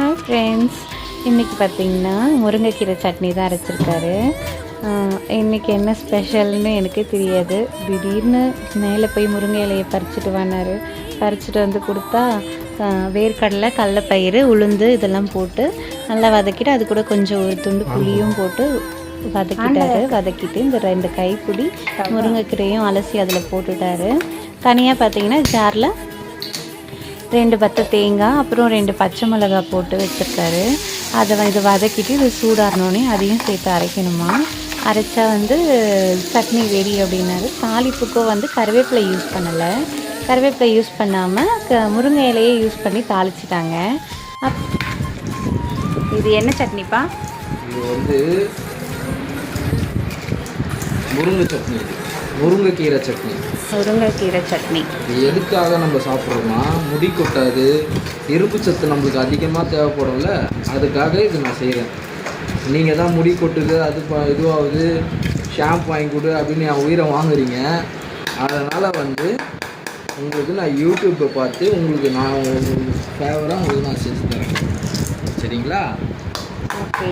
Hi friends, இன்றைக்கி பார்த்திங்கன்னா முருங்கைக்கீரை சட்னி தான் அரைச்சிருக்காரு. இன்றைக்கி என்ன ஸ்பெஷல்னு எனக்கே தெரியாது. திடீர்னு மேலே போய் முருங்கை இலையை பறிச்சுட்டு வந்து கொடுத்தா வேர்க்கடலை, கடலைப்பயிறு, உளுந்து இதெல்லாம் போட்டு நல்லா வதக்கிட்டு அது கூட கொஞ்சம் ஒரு துண்டு புளியும் போட்டு வதக்கிட்டு இந்த 2 கைப்பிடி முருங்கைக்கீரையும் அலசி அதில் போட்டுட்டாரு. தனியாக பார்த்திங்கன்னா ஜாரில் 2 பத்தை தேங்காய், அப்புறம் 2 பச்சை மிளகாய் போட்டு வச்சுருக்காரு. இது வதக்கிட்டு இது சூடாறினோடனே அதையும் சேர்த்து அரைக்கணுமா. அரைச்சா சட்னி ரெடி அப்படின்னாரு. தாளிப்புக்கும் கருவேப்பிலை யூஸ் பண்ணலை. கருவேப்பிலை யூஸ் பண்ணாமல் முருங்கை இலையே யூஸ் பண்ணி தாளிச்சிட்டாங்க. இது என்ன சட்னிப்பா? இது முருங்கை சட்னி, முருங்கைக்கீரை சட்னி. முருங்கைக்கீரை சட்னி இது எதுக்காக நம்ம சாப்பிட்றோம்னா, முடி கொட்டாது, இரும்பு சத்து நம்மளுக்கு அதிகமாக தேவைப்படும்ல, அதுக்காக இது நான் செய்கிறேன். நீங்கள் தான் முடி கொட்டுது, அது இதுவாகுது, ஷாம்பு வாங்கி கொடு அப்படின்னு என் உயிரை வாங்குறீங்க. அதனால் உங்களுக்கு நான் யூடியூப்பை பார்த்து நான் ஃபேவராக உங்களுக்கு நான் செஞ்சு தரேன். சரிங்களா? ஓகே.